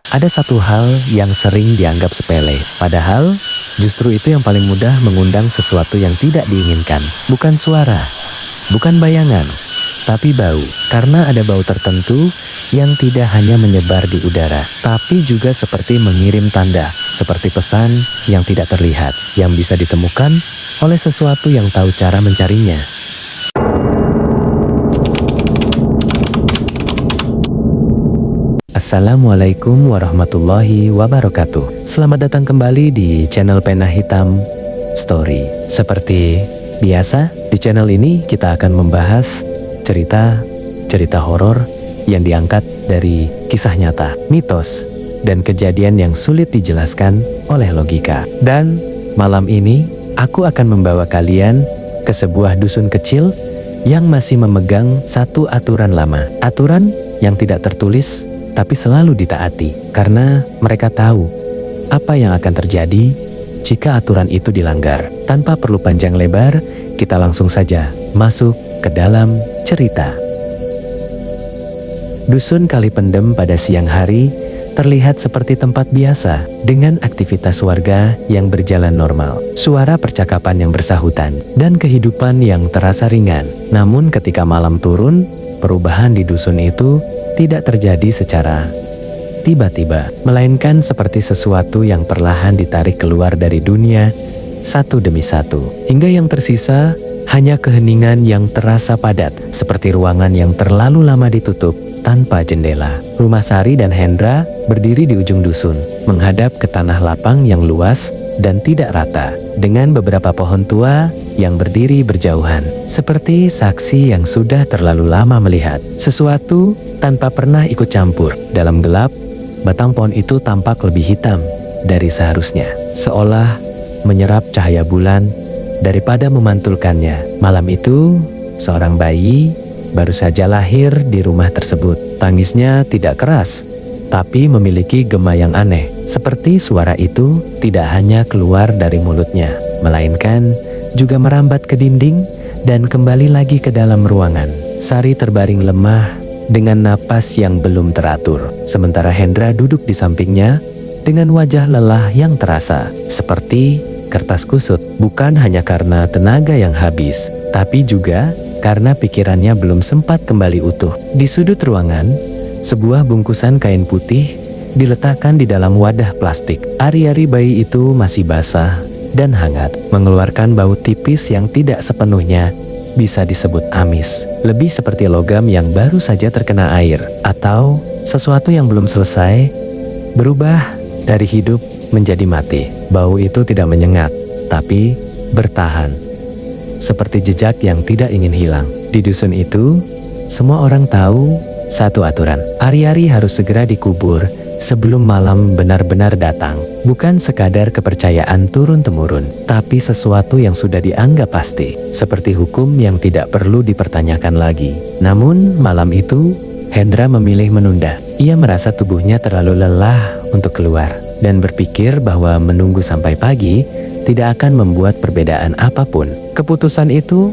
Ada satu hal yang sering dianggap sepele, padahal justru itu yang paling mudah mengundang sesuatu yang tidak diinginkan. Bukan suara, bukan bayangan, tapi bau. Karena ada bau tertentu yang tidak hanya menyebar di udara, tapi juga seperti mengirim tanda, seperti pesan yang tidak terlihat, yang bisa ditemukan oleh sesuatu yang tahu cara mencarinya. Assalamualaikum warahmatullahi wabarakatuh. Selamat datang kembali di channel Pena Hitam Story. Seperti biasa, di channel ini kita akan membahas cerita horor yang diangkat dari kisah nyata, mitos, dan kejadian yang sulit dijelaskan oleh logika. Dan malam ini aku akan membawa kalian ke sebuah dusun kecil yang masih memegang satu aturan lama. Aturan yang tidak tertulis tapi selalu ditaati, karena mereka tahu apa yang akan terjadi jika aturan itu dilanggar. Tanpa perlu panjang lebar, kita langsung saja masuk ke dalam cerita. Dusun Kalipendem pada siang hari terlihat seperti tempat biasa dengan aktivitas warga yang berjalan normal, suara percakapan yang bersahutan, dan kehidupan yang terasa ringan. Namun ketika malam turun, perubahan di dusun itu tidak terjadi secara tiba-tiba, melainkan seperti sesuatu yang perlahan ditarik keluar dari dunia satu demi satu, hingga yang tersisa hanya keheningan yang terasa padat, seperti ruangan yang terlalu lama ditutup tanpa jendela. Rumah Sari dan Hendra berdiri di ujung dusun, menghadap ke tanah lapang yang luas dan tidak rata, dengan beberapa pohon tua yang berdiri berjauhan, seperti saksi yang sudah terlalu lama melihat sesuatu tanpa pernah ikut campur. Dalam gelap, batang pohon itu tampak lebih hitam dari seharusnya, seolah menyerap cahaya bulan daripada memantulkannya. Malam itu, seorang bayi baru saja lahir di rumah tersebut. Tangisnya tidak keras, tapi memiliki gema yang aneh, seperti suara itu tidak hanya keluar dari mulutnya, melainkan juga merambat ke dinding dan kembali lagi ke dalam ruangan. Sari terbaring lemah dengan napas yang belum teratur, sementara Hendra duduk di sampingnya dengan wajah lelah yang terasa seperti kertas kusut, bukan hanya karena tenaga yang habis, tapi juga karena pikirannya belum sempat kembali utuh. Di sudut ruangan, sebuah bungkusan kain putih diletakkan di dalam wadah plastik. Ari-ari bayi itu masih basah dan hangat, mengeluarkan bau tipis yang tidak sepenuhnya bisa disebut amis, lebih seperti logam yang baru saja terkena air, atau sesuatu yang belum selesai berubah dari hidup menjadi mati. Bau itu tidak menyengat, tapi bertahan, seperti jejak yang tidak ingin hilang. Di dusun itu, semua orang tahu satu aturan: Ari-ari harus segera dikubur sebelum malam benar-benar datang. Bukan sekadar kepercayaan turun-temurun, tapi sesuatu yang sudah dianggap pasti, seperti hukum yang tidak perlu dipertanyakan lagi. Namun malam itu, Hendra memilih menunda. Ia merasa tubuhnya terlalu lelah untuk keluar, dan berpikir bahwa menunggu sampai pagi tidak akan membuat perbedaan apapun. Keputusan itu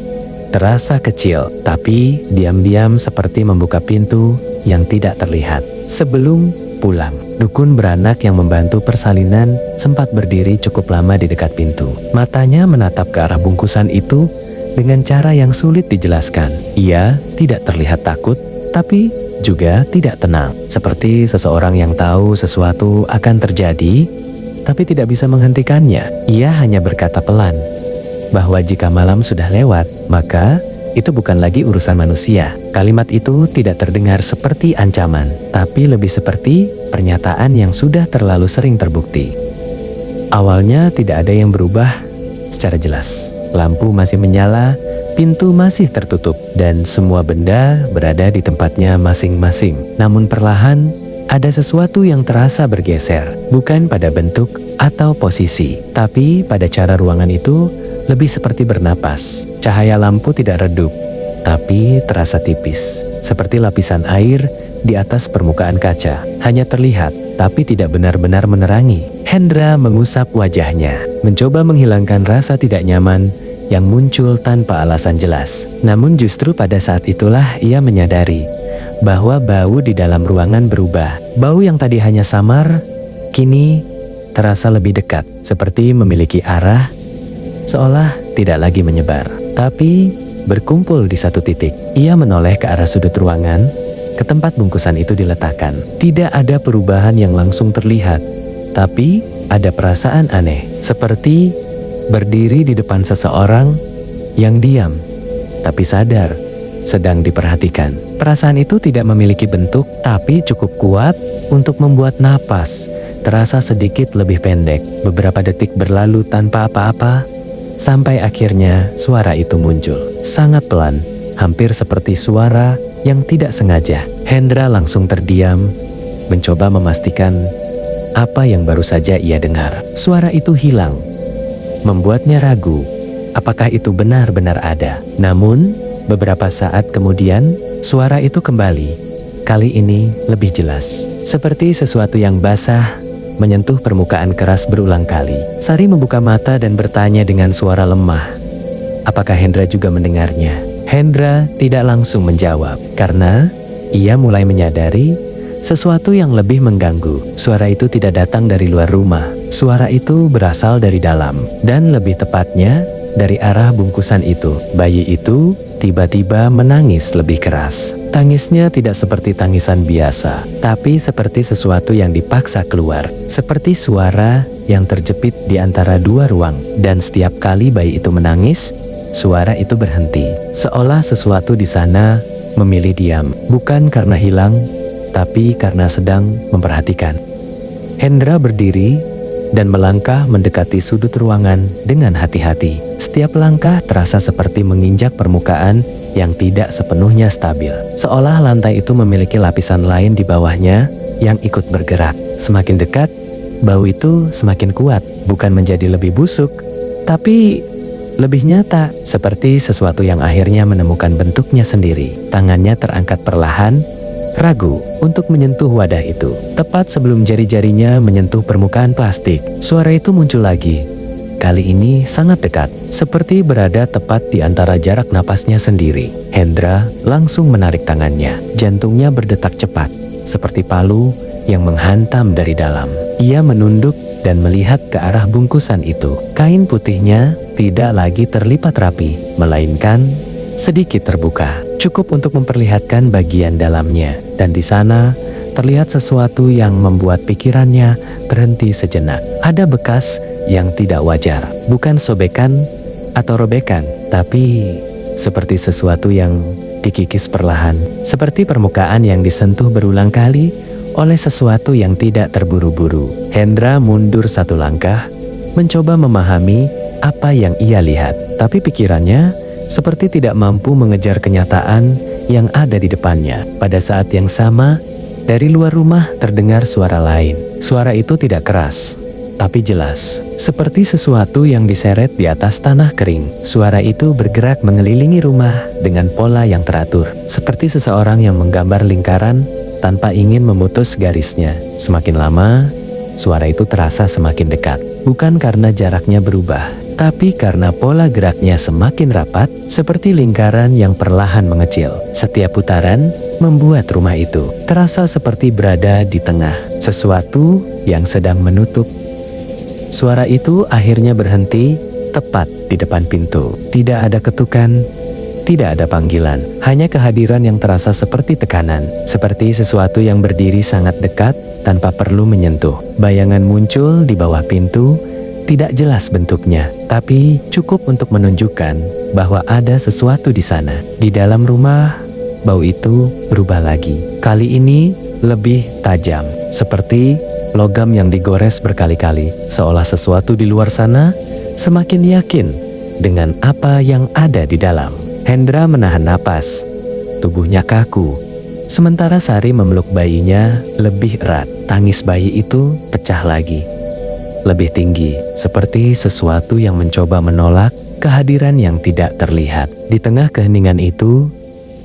terasa kecil, tapi diam-diam seperti membuka pintu yang tidak terlihat. Sebelum pulang, dukun beranak yang membantu persalinan sempat berdiri cukup lama di dekat pintu. Matanya menatap ke arah bungkusan itu dengan cara yang sulit dijelaskan. Ia tidak terlihat takut, tapi juga tidak tenang, seperti seseorang yang tahu sesuatu akan terjadi, tapi tidak bisa menghentikannya. Ia hanya berkata pelan bahwa jika malam sudah lewat, maka itu bukan lagi urusan manusia. Kalimat itu tidak terdengar seperti ancaman, tapi lebih seperti pernyataan yang sudah terlalu sering terbukti. Awalnya tidak ada yang berubah secara jelas. Lampu masih menyala, pintu masih tertutup, dan semua benda berada di tempatnya masing-masing. Namun perlahan, ada sesuatu yang terasa bergeser, bukan pada bentuk atau posisi, tapi pada cara ruangan itu lebih seperti bernapas. Cahaya lampu tidak redup, tapi terasa tipis, seperti lapisan air di atas permukaan kaca. Hanya terlihat, tapi tidak benar-benar menerangi. Hendra mengusap wajahnya, mencoba menghilangkan rasa tidak nyaman yang muncul tanpa alasan jelas. Namun justru pada saat itulah ia menyadari bahwa bau di dalam ruangan berubah. Bau yang tadi hanya samar, kini terasa lebih dekat, seperti memiliki arah, seolah tidak lagi menyebar, tapi berkumpul di satu titik. Ia menoleh ke arah sudut ruangan, ke tempat bungkusan itu diletakkan. Tidak ada perubahan yang langsung terlihat, tapi ada perasaan aneh, seperti berdiri di depan seseorang yang diam, tapi sadar, sedang diperhatikan. Perasaan itu tidak memiliki bentuk, tapi cukup kuat untuk membuat napas terasa sedikit lebih pendek. Beberapa detik berlalu tanpa apa-apa, sampai akhirnya suara itu muncul. Sangat pelan, hampir seperti suara yang tidak sengaja. Hendra langsung terdiam, mencoba memastikan apa yang baru saja ia dengar. Suara itu hilang, membuatnya ragu apakah itu benar-benar ada. Namun, beberapa saat kemudian, suara itu kembali. Kali ini lebih jelas, seperti sesuatu yang basah menyentuh permukaan keras berulang kali. Sari membuka mata dan bertanya dengan suara lemah, apakah Hendra juga mendengarnya? Hendra tidak langsung menjawab, karena ia mulai menyadari sesuatu yang lebih mengganggu. Suara itu tidak datang dari luar rumah. Suara itu berasal dari dalam, dan lebih tepatnya dari arah bungkusan itu. Bayi itu tiba-tiba menangis lebih keras. Tangisnya tidak seperti tangisan biasa, tapi seperti sesuatu yang dipaksa keluar. Seperti suara yang terjepit di antara dua ruang. Dan setiap kali bayi itu menangis, suara itu berhenti. Seolah sesuatu di sana memilih diam. Bukan karena hilang, tapi karena sedang memperhatikan. Hendra berdiri dan melangkah mendekati sudut ruangan dengan hati-hati. Setiap langkah terasa seperti menginjak permukaan yang tidak sepenuhnya stabil. Seolah lantai itu memiliki lapisan lain di bawahnya yang ikut bergerak. Semakin dekat, bau itu semakin kuat. Bukan menjadi lebih busuk, tapi lebih nyata. Seperti sesuatu yang akhirnya menemukan bentuknya sendiri. Tangannya terangkat perlahan, ragu untuk menyentuh wadah itu. Tepat sebelum jari-jarinya menyentuh permukaan plastik, suara itu muncul lagi. Kali ini sangat dekat, seperti berada tepat di antara jarak napasnya sendiri. Hendra langsung menarik tangannya. Jantungnya berdetak cepat, seperti palu yang menghantam dari dalam. Ia menunduk dan melihat ke arah bungkusan itu. Kain putihnya tidak lagi terlipat rapi, melainkan sedikit terbuka, cukup untuk memperlihatkan bagian dalamnya. Dan di sana terlihat sesuatu yang membuat pikirannya berhenti sejenak. Ada bekas yang tidak wajar, bukan sobekan atau robekan, tapi seperti sesuatu yang dikikis perlahan, seperti permukaan yang disentuh berulang kali oleh sesuatu yang tidak terburu-buru. Hendra mundur satu langkah, mencoba memahami apa yang ia lihat, tapi pikirannya seperti tidak mampu mengejar kenyataan yang ada di depannya. Pada saat yang sama, dari luar rumah terdengar suara lain. Suara itu tidak keras, tapi jelas, seperti sesuatu yang diseret di atas tanah kering. Suara itu bergerak mengelilingi rumah dengan pola yang teratur, seperti seseorang yang menggambar lingkaran tanpa ingin memutus garisnya. Semakin lama, suara itu terasa semakin dekat. Bukan karena jaraknya berubah, tapi karena pola geraknya semakin rapat, seperti lingkaran yang perlahan mengecil. Setiap putaran membuat rumah itu terasa seperti berada di tengah sesuatu yang sedang menutup. Suara itu akhirnya berhenti tepat di depan pintu. Tidak ada ketukan, tidak ada panggilan, hanya kehadiran yang terasa seperti tekanan, seperti sesuatu yang berdiri sangat dekat tanpa perlu menyentuh. Bayangan muncul di bawah pintu, tidak jelas bentuknya, tapi cukup untuk menunjukkan bahwa ada sesuatu di sana. Di dalam rumah, bau itu berubah lagi. Kali ini lebih tajam, seperti logam yang digores berkali-kali, seolah sesuatu di luar sana semakin yakin dengan apa yang ada di dalam. Hendra menahan napas, tubuhnya kaku, sementara Sari memeluk bayinya lebih erat. Tangis bayi itu pecah lagi, lebih tinggi, seperti sesuatu yang mencoba menolak kehadiran yang tidak terlihat. Di tengah keheningan itu,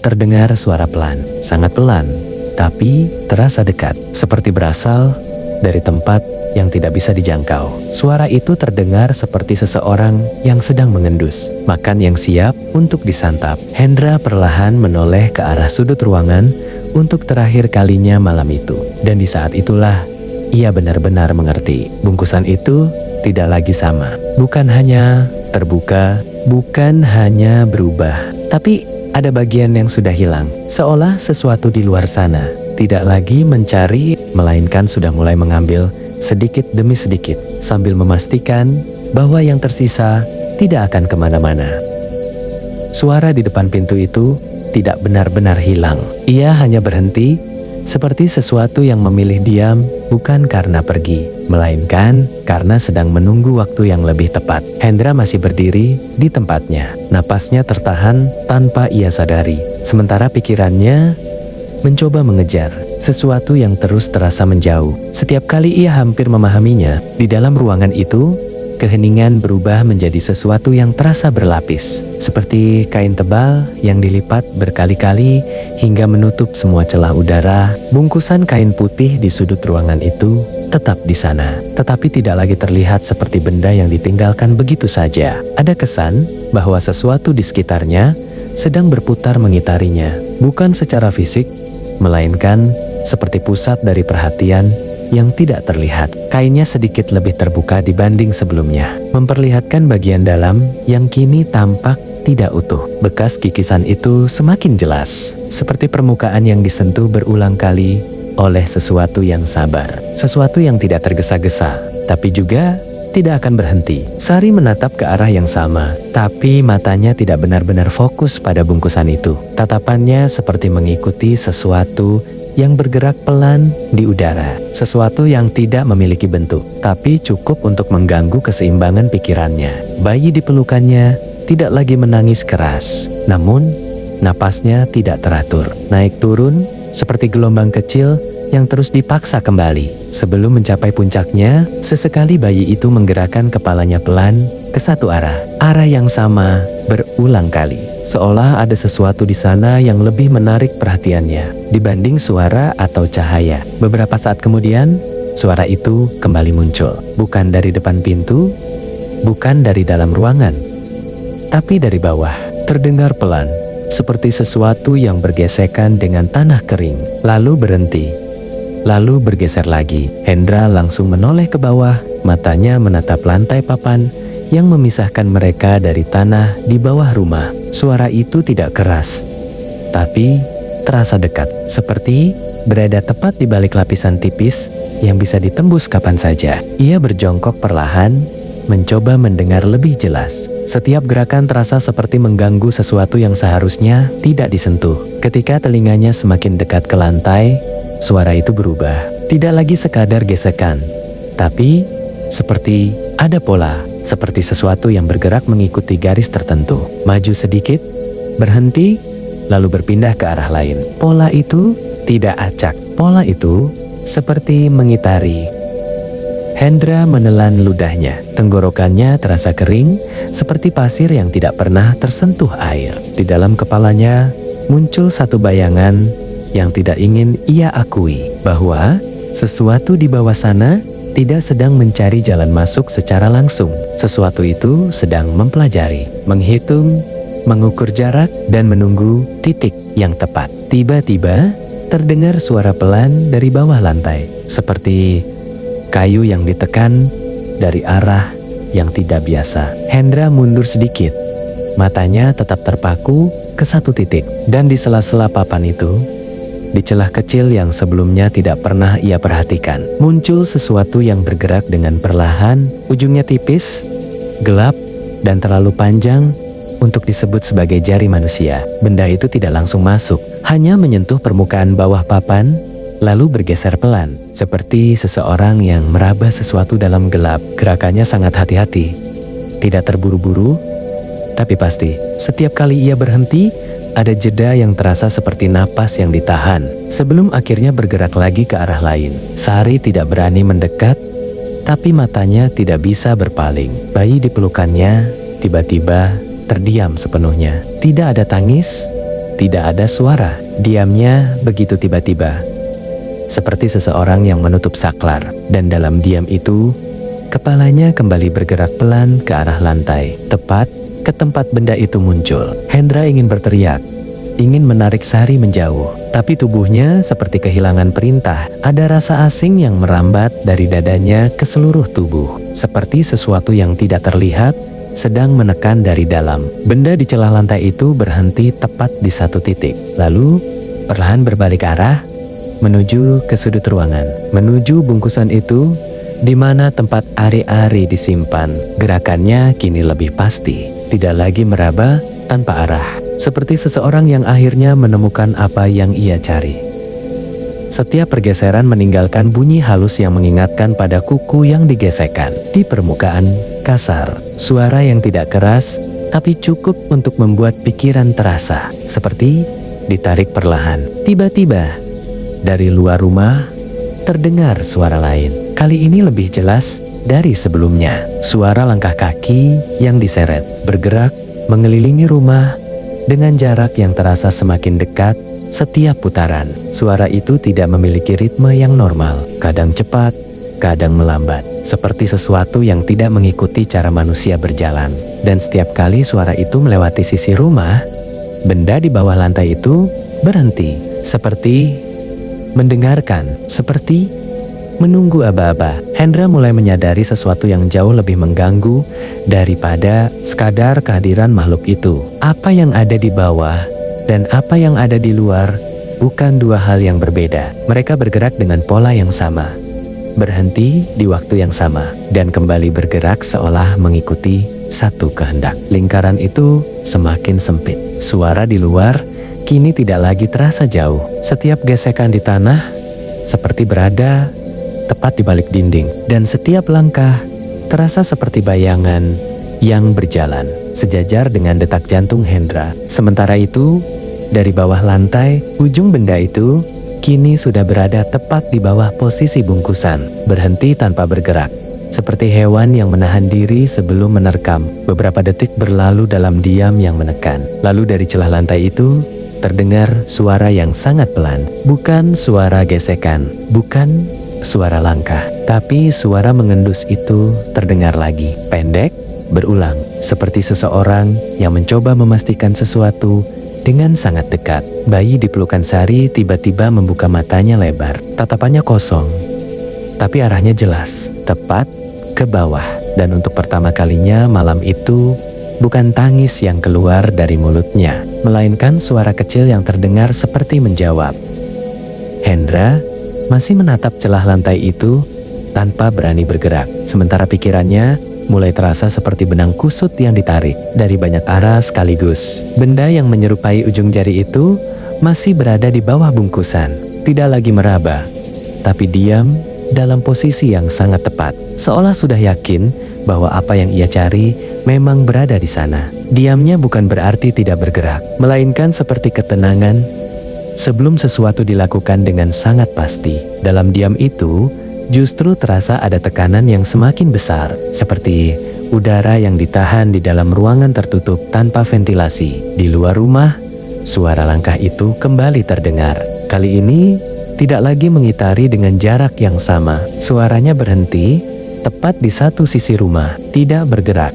terdengar suara pelan, sangat pelan, tapi terasa dekat, seperti berasal dari tempat yang tidak bisa dijangkau. Suara itu terdengar seperti seseorang yang sedang mengendus makan yang siap untuk disantap. Hendra perlahan menoleh ke arah sudut ruangan untuk terakhir kalinya malam itu. Dan di saat itulah ia benar-benar mengerti. Bungkusan itu tidak lagi sama. Bukan hanya terbuka, bukan hanya berubah, tapi ada bagian yang sudah hilang. Seolah sesuatu di luar sana tidak lagi mencari, melainkan sudah mulai mengambil sedikit demi sedikit, sambil memastikan bahwa yang tersisa tidak akan kemana-mana. Suara di depan pintu itu tidak benar-benar hilang. Ia hanya berhenti, seperti sesuatu yang memilih diam, bukan karena pergi, melainkan karena sedang menunggu waktu yang lebih tepat. Hendra masih berdiri di tempatnya. Napasnya tertahan tanpa ia sadari. Sementara pikirannya mencoba mengejar sesuatu yang terus terasa menjauh. Setiap kali ia hampir memahaminya, di dalam ruangan itu, keheningan berubah menjadi sesuatu yang terasa berlapis, seperti kain tebal yang dilipat berkali-kali hingga menutup semua celah udara. Bungkusan kain putih di sudut ruangan itu tetap di sana, tetapi tidak lagi terlihat seperti benda yang ditinggalkan begitu saja. Ada kesan bahwa sesuatu di sekitarnya sedang berputar mengitarinya, bukan secara fisik, melainkan seperti pusat dari perhatian yang tidak terlihat. Kainnya sedikit lebih terbuka dibanding sebelumnya, memperlihatkan bagian dalam yang kini tampak tidak utuh. Bekas kikisan itu semakin jelas, seperti permukaan yang disentuh berulang kali oleh sesuatu yang sabar, sesuatu yang tidak tergesa-gesa, tapi juga tidak akan berhenti. Sari menatap ke arah yang sama, tapi matanya tidak benar-benar fokus pada bungkusan itu. Tatapannya seperti mengikuti sesuatu yang bergerak pelan di udara, sesuatu yang tidak memiliki bentuk, tapi cukup untuk mengganggu keseimbangan pikirannya. Bayi di pelukannya tidak lagi menangis keras, namun napasnya tidak teratur, naik turun seperti gelombang kecil yang terus dipaksa kembali. Sebelum mencapai puncaknya, sesekali bayi itu menggerakkan kepalanya pelan ke satu arah yang sama berulang kali, seolah ada sesuatu di sana yang lebih menarik perhatiannya dibanding suara atau cahaya. Beberapa saat kemudian, suara itu kembali muncul, bukan dari depan pintu, bukan dari dalam ruangan, tapi dari bawah. Terdengar pelan, seperti sesuatu yang bergesekan dengan tanah kering, lalu berhenti, lalu bergeser lagi. Hendra langsung menoleh ke bawah, matanya menatap lantai papan yang memisahkan mereka dari tanah di bawah rumah. Suara itu tidak keras, tapi terasa dekat, seperti berada tepat di balik lapisan tipis yang bisa ditembus kapan saja. Ia berjongkok perlahan, mencoba mendengar lebih jelas. Setiap gerakan terasa seperti mengganggu sesuatu yang seharusnya tidak disentuh. Ketika telinganya semakin dekat ke lantai, suara itu berubah. Tidak lagi sekadar gesekan, tapi seperti ada pola, seperti sesuatu yang bergerak mengikuti garis tertentu. Maju sedikit, berhenti, lalu berpindah ke arah lain. Pola itu tidak acak. Pola itu seperti mengitari. Hendra menelan ludahnya. Tenggorokannya terasa kering, seperti pasir yang tidak pernah tersentuh air. Di dalam kepalanya muncul satu bayangan yang tidak ingin ia akui, bahwa sesuatu di bawah sana tidak sedang mencari jalan masuk secara langsung. Sesuatu itu sedang mempelajari, menghitung, mengukur jarak, dan menunggu titik yang tepat. Tiba-tiba terdengar suara pelan dari bawah lantai, seperti kayu yang ditekan dari arah yang tidak biasa. Hendra mundur sedikit, matanya tetap terpaku ke satu titik, dan di sela-sela papan itu, di celah kecil yang sebelumnya tidak pernah ia perhatikan, muncul sesuatu yang bergerak dengan perlahan, ujungnya tipis, gelap, dan terlalu panjang untuk disebut sebagai jari manusia. Benda itu tidak langsung masuk, hanya menyentuh permukaan bawah papan, lalu bergeser pelan, seperti seseorang yang meraba sesuatu dalam gelap. Gerakannya sangat hati-hati, tidak terburu-buru, tapi pasti. Setiap kali ia berhenti, ada jeda yang terasa seperti napas yang ditahan, sebelum akhirnya bergerak lagi ke arah lain. Sari tidak berani mendekat, tapi matanya tidak bisa berpaling. Bayi di pelukannya tiba-tiba terdiam sepenuhnya. Tidak ada tangis, tidak ada suara. Diamnya begitu tiba-tiba, seperti seseorang yang menutup saklar. Dan dalam diam itu, kepalanya kembali bergerak pelan ke arah lantai, tepat ke tempat benda itu muncul. Hendra ingin berteriak, ingin menarik Sari menjauh. Tapi tubuhnya seperti kehilangan perintah. Ada rasa asing yang merambat dari dadanya ke seluruh tubuh. Seperti sesuatu yang tidak terlihat sedang menekan dari dalam. Benda di celah lantai itu berhenti tepat di satu titik. Lalu perlahan berbalik arah menuju ke sudut ruangan. Menuju bungkusan itu di mana tempat ari-ari disimpan. Gerakannya kini lebih pasti. Tidak lagi meraba tanpa arah. Seperti seseorang yang akhirnya menemukan apa yang ia cari. Setiap pergeseran meninggalkan bunyi halus yang mengingatkan pada kuku yang digesekkan. Di permukaan kasar, suara yang tidak keras tapi cukup untuk membuat pikiran terasa. Seperti ditarik perlahan. Tiba-tiba dari luar rumah terdengar suara lain. Kali ini lebih jelas dari sebelumnya. Suara langkah kaki yang diseret bergerak mengelilingi rumah dengan jarak yang terasa semakin dekat setiap putaran. Suara itu tidak memiliki ritme yang normal, kadang cepat, kadang melambat, seperti sesuatu yang tidak mengikuti cara manusia berjalan. Dan setiap kali suara itu melewati sisi rumah, benda di bawah lantai itu berhenti, seperti mendengarkan, seperti menunggu aba-aba. Hendra mulai menyadari sesuatu yang jauh lebih mengganggu daripada sekadar kehadiran makhluk itu. Apa yang ada di bawah dan apa yang ada di luar bukan dua hal yang berbeda. Mereka bergerak dengan pola yang sama, berhenti di waktu yang sama, dan kembali bergerak seolah mengikuti satu kehendak. Lingkaran itu semakin sempit. Suara di luar kini tidak lagi terasa jauh. Setiap gesekan di tanah seperti berada tepat di balik dinding, dan setiap langkah terasa seperti bayangan yang berjalan sejajar dengan detak jantung Hendra. Sementara itu, dari bawah lantai, ujung benda itu kini sudah berada tepat di bawah posisi bungkusan, berhenti tanpa bergerak, seperti hewan yang menahan diri sebelum menerkam. Beberapa detik berlalu dalam diam yang menekan. Lalu dari celah lantai itu terdengar suara yang sangat pelan. Bukan suara gesekan, bukan suara langkah, tapi suara mengendus itu terdengar lagi, pendek, berulang, seperti seseorang yang mencoba memastikan sesuatu dengan sangat dekat. Bayi di pelukan Sari tiba-tiba membuka matanya lebar, tatapannya kosong, tapi arahnya jelas, tepat ke bawah. Dan untuk pertama kalinya malam itu, bukan tangis yang keluar dari mulutnya, melainkan suara kecil yang terdengar seperti menjawab. Hendra masih menatap celah lantai itu tanpa berani bergerak, sementara pikirannya mulai terasa seperti benang kusut yang ditarik dari banyak arah sekaligus. Benda yang menyerupai ujung jari itu masih berada di bawah bungkusan, tidak lagi meraba, tapi diam dalam posisi yang sangat tepat, seolah sudah yakin bahwa apa yang ia cari memang berada di sana. Diamnya bukan berarti tidak bergerak, melainkan seperti ketenangan sebelum sesuatu dilakukan dengan sangat pasti. Dalam diam itu, justru terasa ada tekanan yang semakin besar, seperti udara yang ditahan di dalam ruangan tertutup tanpa ventilasi. Di luar rumah, suara langkah itu kembali terdengar. Kali ini, tidak lagi mengitari dengan jarak yang sama. Suaranya berhenti, tepat di satu sisi rumah, tidak bergerak,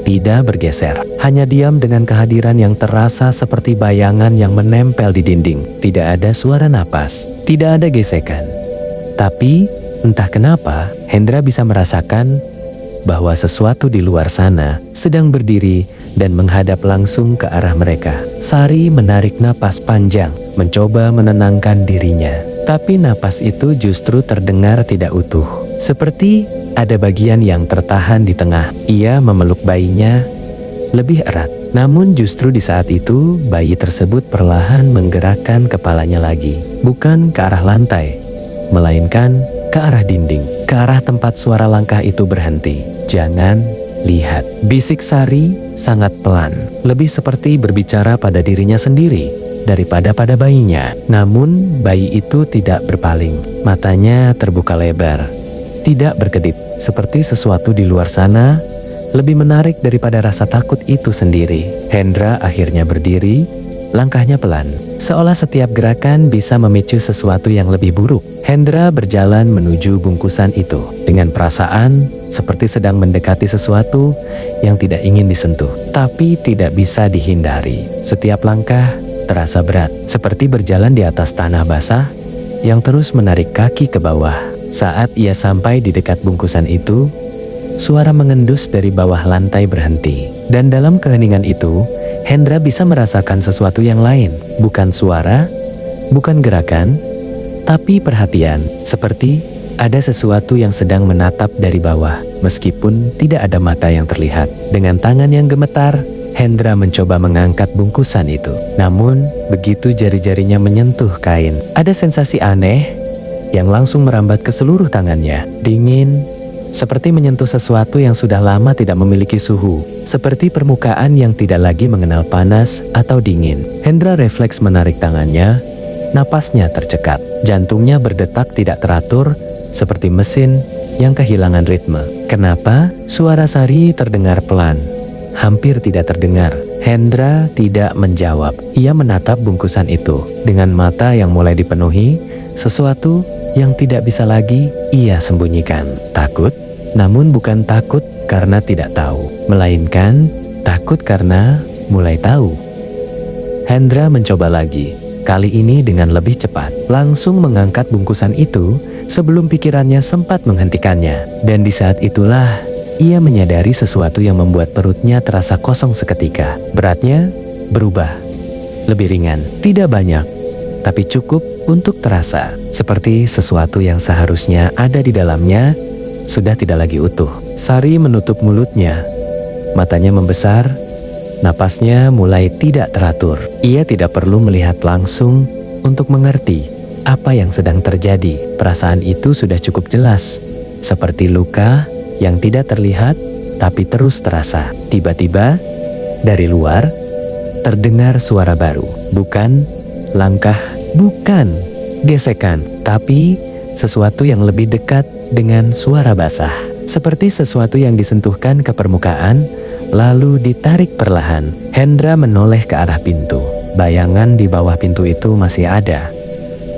tidak bergeser, hanya diam dengan kehadiran yang terasa seperti bayangan yang menempel di dinding. Tidak ada suara napas, tidak ada gesekan. Tapi, entah kenapa, Hendra bisa merasakan bahwa sesuatu di luar sana sedang berdiri dan menghadap langsung ke arah mereka. Sari menarik napas panjang, mencoba menenangkan dirinya. Tapi napas itu justru terdengar tidak utuh. Seperti ada bagian yang tertahan di tengah. Ia memeluk bayinya lebih erat. Namun justru di saat itu, bayi tersebut perlahan menggerakkan kepalanya lagi. Bukan ke arah lantai, melainkan ke arah dinding. Ke arah tempat suara langkah itu berhenti. Jangan lihat, bisik Sari sangat pelan. Lebih seperti berbicara pada dirinya sendiri daripada pada bayinya. Namun bayi itu tidak berpaling. Matanya terbuka lebar, tidak berkedip, seperti sesuatu di luar sana lebih menarik daripada rasa takut itu sendiri. Hendra akhirnya berdiri, langkahnya pelan, seolah setiap gerakan bisa memicu sesuatu yang lebih buruk. Hendra berjalan menuju bungkusan itu dengan perasaan seperti sedang mendekati sesuatu yang tidak ingin disentuh, tapi tidak bisa dihindari. Setiap langkah terasa berat, seperti berjalan di atas tanah basah yang terus menarik kaki ke bawah. Saat ia sampai di dekat bungkusan itu, suara mengendus dari bawah lantai berhenti. Dan dalam keheningan itu, Hendra bisa merasakan sesuatu yang lain. Bukan suara, bukan gerakan, tapi perhatian. Seperti ada sesuatu yang sedang menatap dari bawah, meskipun tidak ada mata yang terlihat. Dengan tangan yang gemetar, Hendra mencoba mengangkat bungkusan itu. Namun, begitu jari-jarinya menyentuh kain, ada sensasi aneh yang langsung merambat ke seluruh tangannya. Dingin, seperti menyentuh sesuatu yang sudah lama tidak memiliki suhu. Seperti permukaan yang tidak lagi mengenal panas atau dingin. Hendra refleks menarik tangannya, napasnya tercekat. Jantungnya berdetak tidak teratur, seperti mesin yang kehilangan ritme. Kenapa? Suara Sari terdengar pelan, hampir tidak terdengar. Hendra tidak menjawab. Ia menatap bungkusan itu dengan mata yang mulai dipenuhi sesuatu yang tidak bisa lagi ia sembunyikan. Takut, namun bukan takut karena tidak tahu, melainkan takut karena mulai tahu. Hendra mencoba lagi, kali ini dengan lebih cepat. Langsung mengangkat bungkusan itu sebelum pikirannya sempat menghentikannya. Dan di saat itulah ia menyadari sesuatu yang membuat perutnya terasa kosong seketika. Beratnya berubah, lebih ringan, tidak banyak, tapi cukup untuk terasa. Seperti sesuatu yang seharusnya ada di dalamnya sudah tidak lagi utuh. Sari menutup mulutnya, matanya membesar, napasnya mulai tidak teratur. Ia tidak perlu melihat langsung untuk mengerti apa yang sedang terjadi. Perasaan itu sudah cukup jelas, seperti luka yang tidak terlihat tapi terus terasa. Tiba-tiba dari luar terdengar suara baru. Bukan langkah, bukan gesekan, tapi sesuatu yang lebih dekat dengan suara basah. Seperti sesuatu yang disentuhkan ke permukaan, lalu ditarik perlahan. Hendra menoleh ke arah pintu. Bayangan di bawah pintu itu masih ada,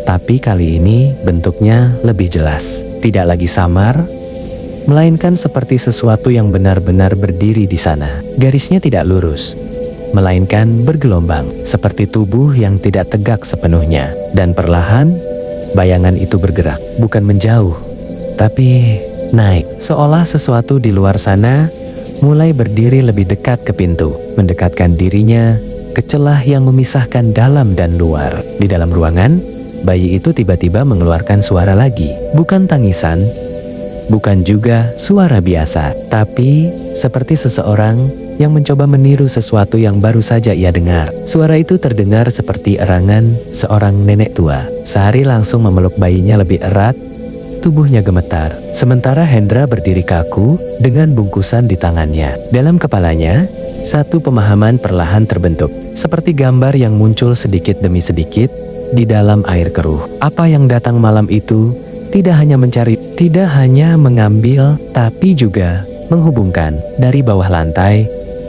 tapi kali ini bentuknya lebih jelas. Tidak lagi samar, melainkan seperti sesuatu yang benar-benar berdiri di sana. Garisnya tidak lurus, melainkan bergelombang, seperti tubuh yang tidak tegak sepenuhnya. Dan perlahan, bayangan itu bergerak, bukan menjauh, tapi naik. Seolah sesuatu di luar sana mulai berdiri lebih dekat ke pintu, mendekatkan dirinya ke celah yang memisahkan dalam dan luar. Di dalam ruangan, bayi itu tiba-tiba mengeluarkan suara lagi. Bukan tangisan, bukan juga suara biasa, tapi seperti seseorang yang mencoba meniru sesuatu yang baru saja ia dengar. Suara itu terdengar seperti erangan seorang nenek tua. Sari langsung memeluk bayinya lebih erat, tubuhnya gemetar. Sementara Hendra berdiri kaku dengan bungkusan di tangannya. Dalam kepalanya, satu pemahaman perlahan terbentuk, seperti gambar yang muncul sedikit demi sedikit di dalam air keruh. Apa yang datang malam itu tidak hanya mencari, tidak hanya mengambil, tapi juga menghubungkan. Dari bawah lantai,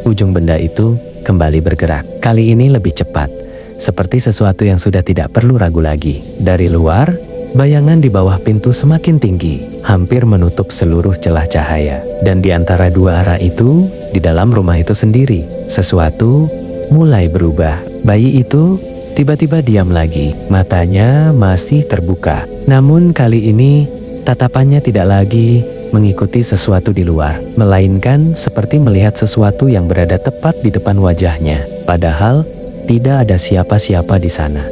ujung benda itu kembali bergerak. Kali ini lebih cepat, seperti sesuatu yang sudah tidak perlu ragu lagi. Dari luar, bayangan di bawah pintu semakin tinggi, hampir menutup seluruh celah cahaya. Dan di antara dua arah itu, di dalam rumah itu sendiri, sesuatu mulai berubah. Bayi itu tiba-tiba diam lagi, matanya masih terbuka. Namun kali ini, tatapannya tidak lagi mengikuti sesuatu di luar, melainkan seperti melihat sesuatu yang berada tepat di depan wajahnya. Padahal, tidak ada siapa-siapa di sana.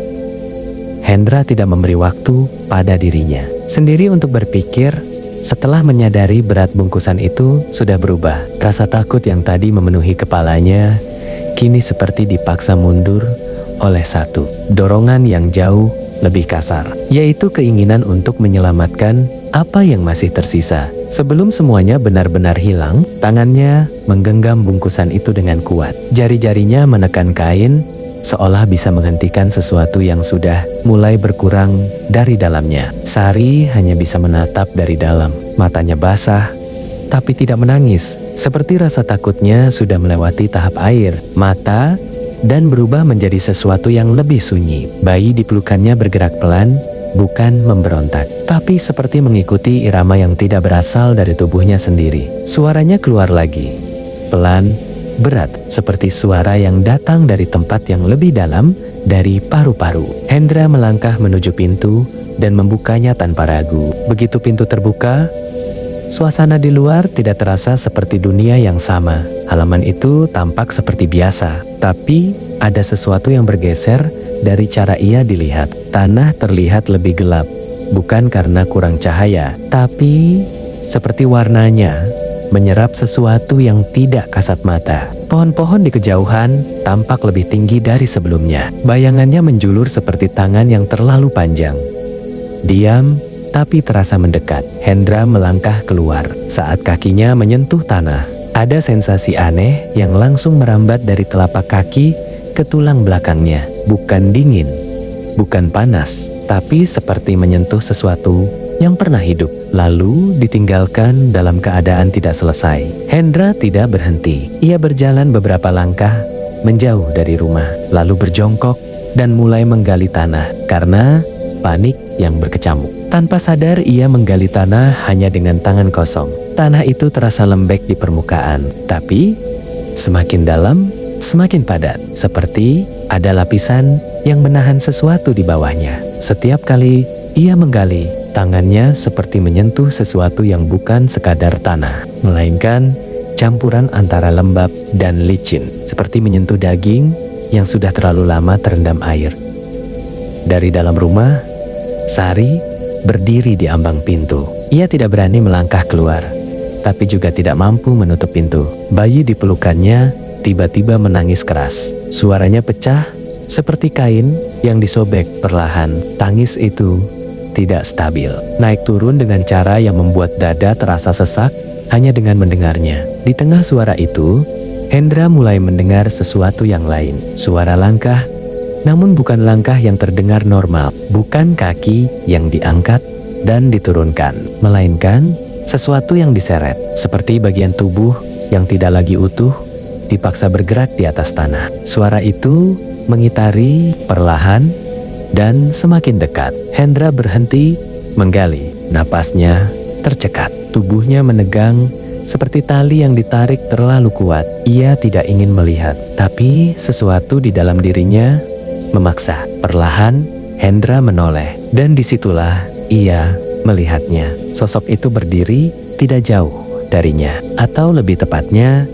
Hendra tidak memberi waktu pada dirinya sendiri untuk berpikir. Setelah menyadari berat bungkusan itu sudah berubah, rasa takut yang tadi memenuhi kepalanya kini seperti dipaksa mundur oleh satu dorongan yang jauh lebih kasar, yaitu keinginan untuk menyelamatkan apa yang masih tersisa. Sebelum semuanya benar-benar hilang, tangannya menggenggam bungkusan itu dengan kuat. Jari-jarinya menekan kain, seolah bisa menghentikan sesuatu yang sudah mulai berkurang dari dalamnya. Sari hanya bisa menatap dari dalam, matanya basah, tapi tidak menangis. Seperti rasa takutnya sudah melewati tahap air mata dan berubah menjadi sesuatu yang lebih sunyi. Bayi di pelukannya bergerak pelan, bukan memberontak, tapi seperti mengikuti irama yang tidak berasal dari tubuhnya sendiri. Suaranya keluar lagi, pelan, berat, seperti suara yang datang dari tempat yang lebih dalam dari paru-paru. Hendra melangkah menuju pintu dan membukanya tanpa ragu. Begitu pintu terbuka, suasana di luar tidak terasa seperti dunia yang sama. Halaman itu tampak seperti biasa, tapi ada sesuatu yang bergeser dari cara ia dilihat. Tanah terlihat lebih gelap, bukan karena kurang cahaya, tapi seperti warnanya menyerap sesuatu yang tidak kasat mata. Pohon-pohon di kejauhan tampak lebih tinggi dari sebelumnya. Bayangannya menjulur seperti tangan yang terlalu panjang. Diam, tapi terasa mendekat. Hendra melangkah keluar. Saat kakinya menyentuh tanah, ada sensasi aneh yang langsung merambat dari telapak kaki ke tulang belakangnya. Bukan dingin, bukan panas, tapi seperti menyentuh sesuatu yang pernah hidup, lalu ditinggalkan dalam keadaan tidak selesai. Hendra tidak berhenti. Ia berjalan beberapa langkah menjauh dari rumah, lalu berjongkok dan mulai menggali tanah karena panik yang berkecamuk. Tanpa sadar ia menggali tanah hanya dengan tangan kosong. Tanah itu terasa lembek di permukaan, tapi semakin dalam, semakin padat, seperti ada lapisan yang menahan sesuatu di bawahnya. Setiap kali ia menggali, tangannya seperti menyentuh sesuatu yang bukan sekadar tanah, melainkan campuran antara lembab dan licin, seperti menyentuh daging yang sudah terlalu lama terendam air. Dari dalam rumah, Sari berdiri di ambang pintu. Ia tidak berani melangkah keluar, tapi juga tidak mampu menutup pintu. Bayi di pelukannya tiba-tiba menangis keras. Suaranya pecah seperti kain yang disobek perlahan. Tangis itu tidak stabil, naik turun dengan cara yang membuat dada terasa sesak hanya dengan mendengarnya. Di tengah suara itu, Hendra mulai mendengar sesuatu yang lain. Suara langkah, namun bukan langkah yang terdengar normal. Bukan kaki yang diangkat dan diturunkan, melainkan sesuatu yang diseret, seperti bagian tubuh yang tidak lagi utuh dipaksa bergerak di atas tanah. Suara itu mengitari perlahan dan semakin dekat. Hendra berhenti menggali. Napasnya tercekat. Tubuhnya menegang seperti tali yang ditarik terlalu kuat. Ia tidak ingin melihat, tapi sesuatu di dalam dirinya memaksa. Perlahan Hendra menoleh, dan disitulah ia melihatnya. Sosok itu berdiri tidak jauh darinya, atau lebih tepatnya,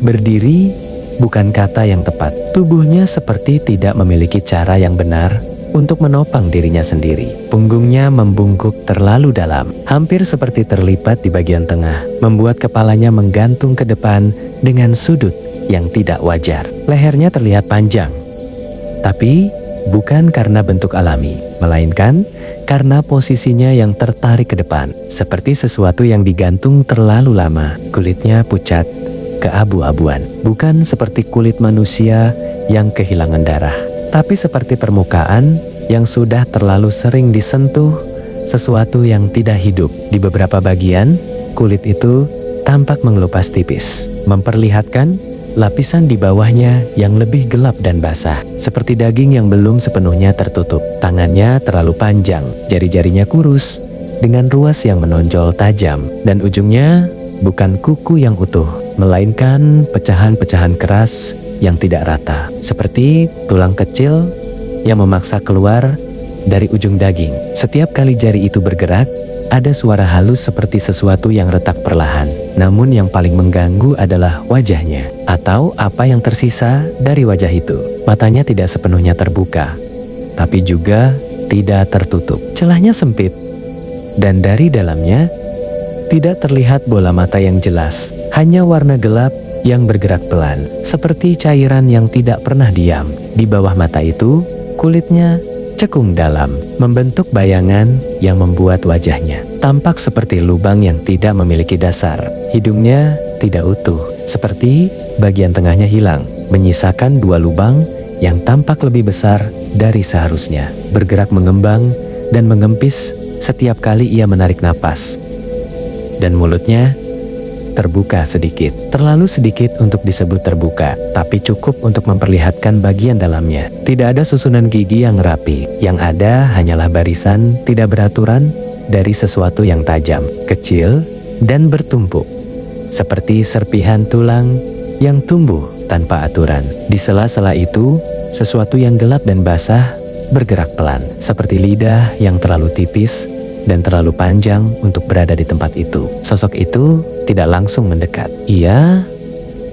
berdiri bukan kata yang tepat. Tubuhnya seperti tidak memiliki cara yang benar untuk menopang dirinya sendiri. Punggungnya membungkuk terlalu dalam, hampir seperti terlipat di bagian tengah, membuat kepalanya menggantung ke depan dengan sudut yang tidak wajar. Lehernya terlihat panjang, tapi bukan karena bentuk alami, melainkan karena posisinya yang tertarik ke depan, seperti sesuatu yang digantung terlalu lama. Kulitnya pucat, keabu-abuan, bukan seperti kulit manusia yang kehilangan darah, tapi seperti permukaan yang sudah terlalu sering disentuh sesuatu yang tidak hidup. Di beberapa bagian, kulit itu tampak mengelupas tipis, memperlihatkan lapisan di bawahnya yang lebih gelap dan basah, seperti daging yang belum sepenuhnya tertutup. Tangannya terlalu panjang, jari-jarinya kurus, dengan ruas yang menonjol tajam, dan ujungnya bukan kuku yang utuh, melainkan pecahan-pecahan keras yang tidak rata, seperti tulang kecil yang memaksa keluar dari ujung daging. Setiap kali jari itu bergerak, ada suara halus seperti sesuatu yang retak perlahan. Namun yang paling mengganggu adalah wajahnya, atau apa yang tersisa dari wajah itu. Matanya tidak sepenuhnya terbuka, tapi juga tidak tertutup. Celahnya sempit, dan dari dalamnya tidak terlihat bola mata yang jelas. Hanya warna gelap yang bergerak pelan, seperti cairan yang tidak pernah diam. Di bawah mata itu, kulitnya cekung dalam, membentuk bayangan yang membuat wajahnya tampak seperti lubang yang tidak memiliki dasar. Hidungnya tidak utuh, seperti bagian tengahnya hilang, menyisakan dua lubang yang tampak lebih besar dari seharusnya, bergerak mengembang dan mengempis setiap kali ia menarik napas. Dan mulutnya terbuka sedikit, terlalu sedikit untuk disebut terbuka, tapi cukup untuk memperlihatkan bagian dalamnya. Tidak ada susunan gigi yang rapi, yang ada hanyalah barisan tidak beraturan dari sesuatu yang tajam, kecil, dan bertumpuk, seperti serpihan tulang yang tumbuh tanpa aturan. Di sela-sela itu, sesuatu yang gelap dan basah bergerak pelan, seperti lidah yang terlalu tipis dan terlalu panjang untuk berada di tempat itu. Sosok itu tidak langsung mendekat. Ia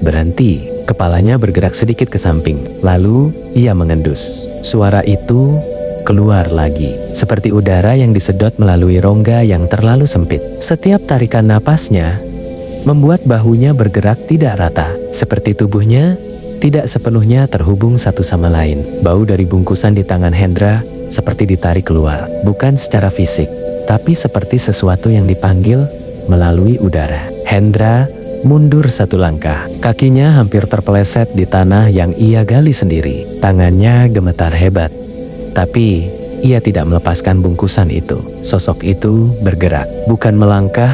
berhenti, kepalanya bergerak sedikit ke samping, lalu ia mengendus. Suara itu keluar lagi, seperti udara yang disedot melalui rongga yang terlalu sempit. Setiap tarikan napasnya membuat bahunya bergerak tidak rata, seperti tubuhnya tidak sepenuhnya terhubung satu sama lain. Bau dari bungkusan di tangan Hendra seperti ditarik keluar, bukan secara fisik, tapi seperti sesuatu yang dipanggil melalui udara. Hendra mundur satu langkah, kakinya hampir terpeleset di tanah yang ia gali sendiri. Tangannya gemetar hebat, tapi ia tidak melepaskan bungkusan itu. Sosok itu bergerak, bukan melangkah,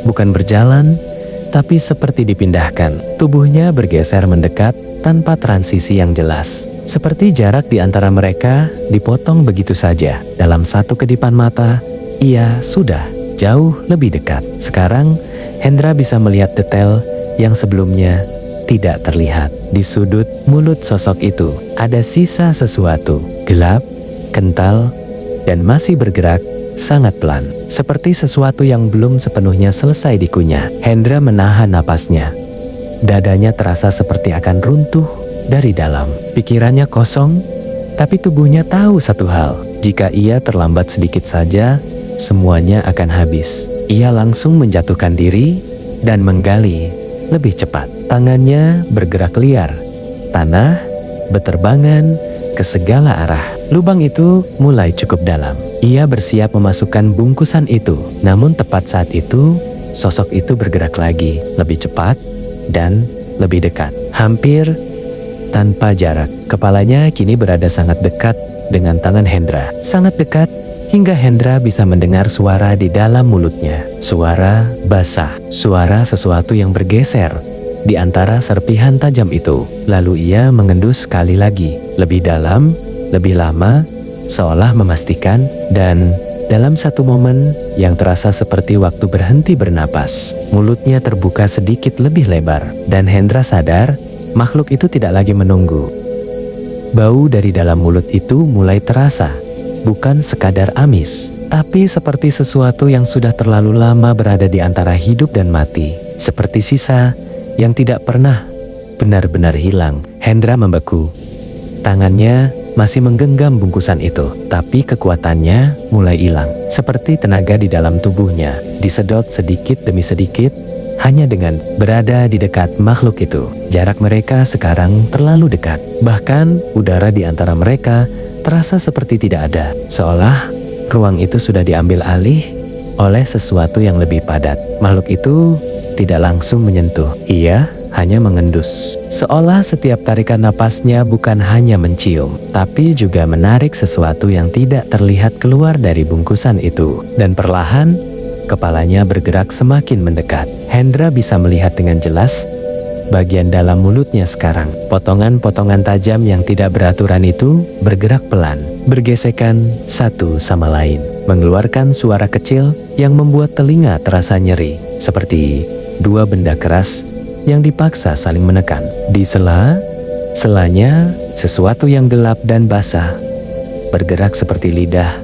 bukan berjalan, tapi seperti dipindahkan. Tubuhnya bergeser mendekat tanpa transisi yang jelas. Seperti jarak di antara mereka dipotong begitu saja. Dalam satu kedipan mata, ia sudah jauh lebih dekat. Sekarang, Hendra bisa melihat detail yang sebelumnya tidak terlihat. Di sudut mulut sosok itu, ada sisa sesuatu, gelap, kental, dan masih bergerak sangat pelan, seperti sesuatu yang belum sepenuhnya selesai dikunyah. Hendra menahan napasnya. Dadanya terasa seperti akan runtuh dari dalam. Pikirannya kosong, tapi tubuhnya tahu satu hal. Jika ia terlambat sedikit saja, semuanya akan habis. Ia langsung menjatuhkan diri dan menggali lebih cepat. Tangannya bergerak liar. Tanah berterbangan ke segala arah. Lubang itu mulai cukup dalam. Ia bersiap memasukkan bungkusan itu. Namun tepat saat itu, sosok itu bergerak lagi, lebih cepat dan lebih dekat. Hampir tanpa jarak. Kepalanya kini berada sangat dekat dengan tangan Hendra. Sangat dekat hingga Hendra bisa mendengar suara di dalam mulutnya. Suara basah. Suara sesuatu yang bergeser di antara serpihan tajam itu. Lalu ia mengendus sekali lagi. Lebih dalam, lebih lama, seolah memastikan, dan dalam satu momen yang terasa seperti waktu berhenti bernapas, mulutnya terbuka sedikit lebih lebar, dan Hendra sadar makhluk itu tidak lagi menunggu. Bau dari dalam mulut itu mulai terasa, bukan sekadar amis, tapi seperti sesuatu yang sudah terlalu lama berada di antara hidup dan mati, seperti sisa yang tidak pernah benar-benar hilang. Hendra membeku. Tangannya masih menggenggam bungkusan itu, tapi kekuatannya mulai hilang. Seperti tenaga di dalam tubuhnya disedot sedikit demi sedikit hanya dengan berada di dekat makhluk itu. Jarak mereka sekarang terlalu dekat. Bahkan udara di antara mereka terasa seperti tidak ada. Seolah ruang itu sudah diambil alih oleh sesuatu yang lebih padat. Makhluk itu tidak langsung menyentuh. Ia hanya mengendus. Seolah setiap tarikan napasnya bukan hanya mencium, tapi juga menarik sesuatu yang tidak terlihat keluar dari bungkusan itu. Dan perlahan, kepalanya bergerak semakin mendekat. Hendra bisa melihat dengan jelas bagian dalam mulutnya sekarang. Potongan-potongan tajam yang tidak beraturan itu bergerak pelan, bergesekan satu sama lain, mengeluarkan suara kecil yang membuat telinga terasa nyeri, seperti dua benda keras yang dipaksa saling menekan. Di selanya, sesuatu yang gelap dan basah bergerak seperti lidah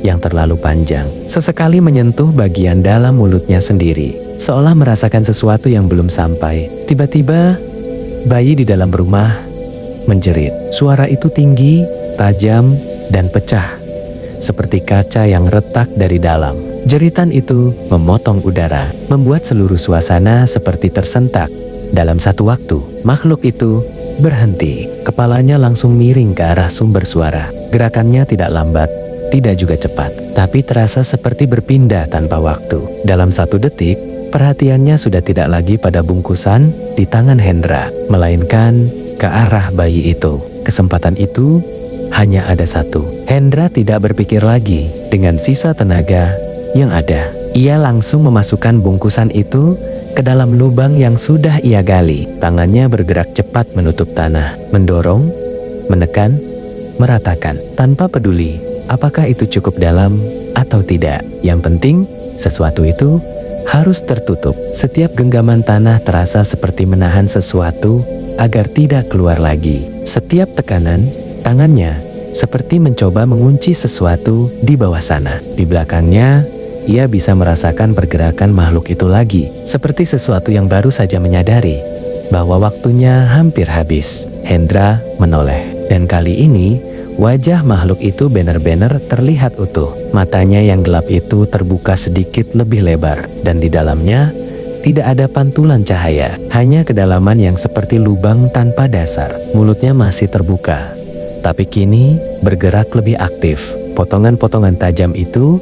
yang terlalu panjang. Sesekali menyentuh bagian dalam mulutnya sendiri, seolah merasakan sesuatu yang belum sampai. Tiba-tiba, bayi di dalam rumah menjerit. Suara itu tinggi, tajam, dan pecah, seperti kaca yang retak dari dalam. Jeritan itu memotong udara, membuat seluruh suasana seperti tersentak. Dalam satu waktu, makhluk itu berhenti. Kepalanya langsung miring ke arah sumber suara. Gerakannya tidak lambat, tidak juga cepat, tapi terasa seperti berpindah tanpa waktu. Dalam satu detik, perhatiannya sudah tidak lagi pada bungkusan di tangan Hendra, melainkan ke arah bayi itu. Kesempatan itu hanya ada satu. Hendra tidak berpikir lagi. Dengan sisa tenaga yang ada, ia langsung memasukkan bungkusan itu ke dalam lubang yang sudah ia gali. Tangannya bergerak cepat menutup tanah, mendorong, menekan, meratakan, tanpa peduli apakah itu cukup dalam atau tidak. Yang penting, sesuatu itu harus tertutup. Setiap genggaman tanah terasa seperti menahan sesuatu agar tidak keluar lagi. Setiap tekanan, tangannya seperti mencoba mengunci sesuatu di bawah sana. Di belakangnya, ia bisa merasakan pergerakan makhluk itu lagi, seperti sesuatu yang baru saja menyadari bahwa waktunya hampir habis. Hendra menoleh, dan kali ini wajah makhluk itu benar-benar terlihat utuh. Matanya yang gelap itu terbuka sedikit lebih lebar, dan di dalamnya tidak ada pantulan cahaya, hanya kedalaman yang seperti lubang tanpa dasar. Mulutnya masih terbuka, tapi kini bergerak lebih aktif. Potongan-potongan tajam itu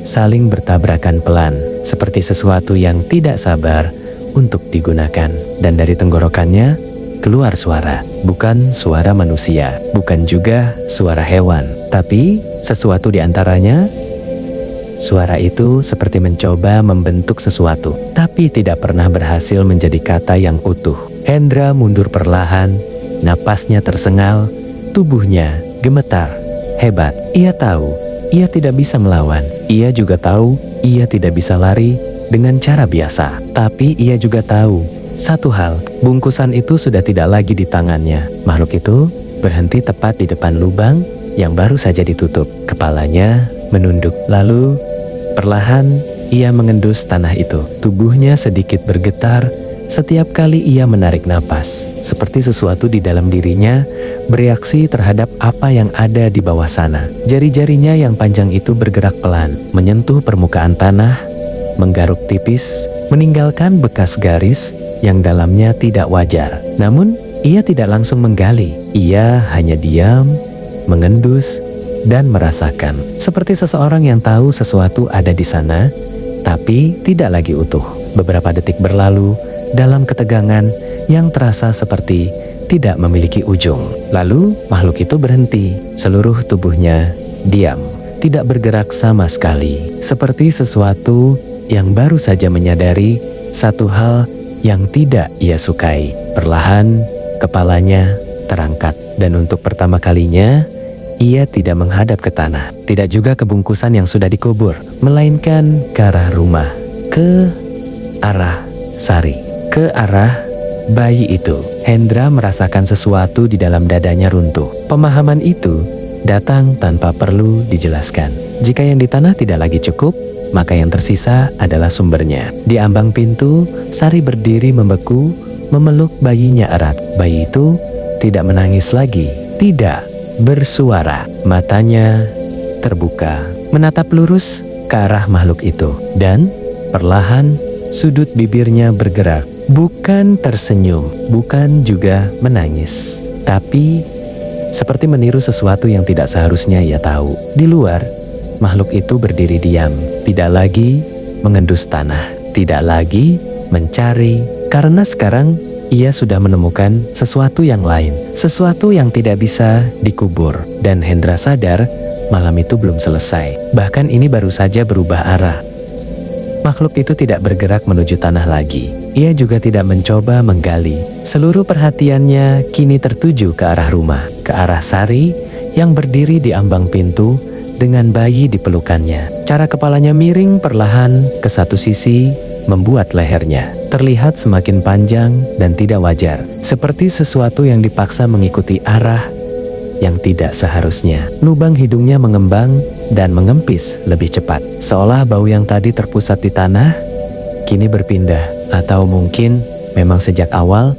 saling bertabrakan pelan, seperti sesuatu yang tidak sabar untuk digunakan. Dan dari tenggorokannya keluar suara, bukan suara manusia, bukan juga suara hewan, tapi sesuatu di antaranya. Suara itu seperti mencoba membentuk sesuatu, tapi tidak pernah berhasil menjadi kata yang utuh. Hendra mundur perlahan, napasnya tersengal, tubuhnya gemetar. Hebat, ia tahu, ia tidak bisa melawan. Ia juga tahu, ia tidak bisa lari dengan cara biasa. Tapi ia juga tahu satu hal, bungkusan itu sudah tidak lagi di tangannya. Makhluk itu berhenti tepat di depan lubang yang baru saja ditutup. Kepalanya menunduk, lalu perlahan ia mengendus tanah itu. Tubuhnya sedikit bergetar setiap kali ia menarik napas, seperti sesuatu di dalam dirinya bereaksi terhadap apa yang ada di bawah sana. Jari-jarinya yang panjang itu bergerak pelan, menyentuh permukaan tanah, menggaruk tipis, meninggalkan bekas garis yang dalamnya tidak wajar. Namun, ia tidak langsung menggali. Ia hanya diam, mengendus, dan merasakan. Seperti seseorang yang tahu sesuatu ada di sana, tapi tidak lagi utuh. Beberapa detik berlalu dalam ketegangan yang terasa seperti tidak memiliki ujung. Lalu, makhluk itu berhenti. Seluruh tubuhnya diam, tidak bergerak sama sekali. Seperti sesuatu yang baru saja menyadari satu hal yang tidak ia sukai. Perlahan, kepalanya terangkat. Dan untuk pertama kalinya, ia tidak menghadap ke tanah, tidak juga ke bungkusan yang sudah dikubur, melainkan ke arah rumah, ke arah Sari, ke arah bayi itu. Hendra merasakan sesuatu di dalam dadanya runtuh. Pemahaman itu datang tanpa perlu dijelaskan. Jika yang di tanah tidak lagi cukup, maka yang tersisa adalah sumbernya. Di ambang pintu, Sari berdiri membeku, memeluk bayinya erat. Bayi itu tidak menangis lagi, tidak bersuara. Matanya terbuka, menatap lurus ke arah makhluk itu. Dan perlahan sudut bibirnya bergerak. Bukan tersenyum, bukan juga menangis, tapi seperti meniru sesuatu yang tidak seharusnya ia tahu. Di luar, makhluk itu berdiri diam, tidak lagi mengendus tanah, tidak lagi mencari, karena sekarang ia sudah menemukan sesuatu yang lain, sesuatu yang tidak bisa dikubur. Dan Hendra sadar malam itu belum selesai, bahkan ini baru saja berubah arah. Makhluk itu tidak bergerak menuju tanah lagi. Ia juga tidak mencoba menggali. Seluruh perhatiannya kini tertuju ke arah rumah, ke arah Sari yang berdiri di ambang pintu dengan bayi di pelukannya. Cara kepalanya miring perlahan ke satu sisi, membuat lehernya terlihat semakin panjang dan tidak wajar, seperti sesuatu yang dipaksa mengikuti arah yang tidak seharusnya. Lubang hidungnya mengembang dan mengempis lebih cepat, seolah bau yang tadi terpusat di tanah kini berpindah, atau mungkin memang sejak awal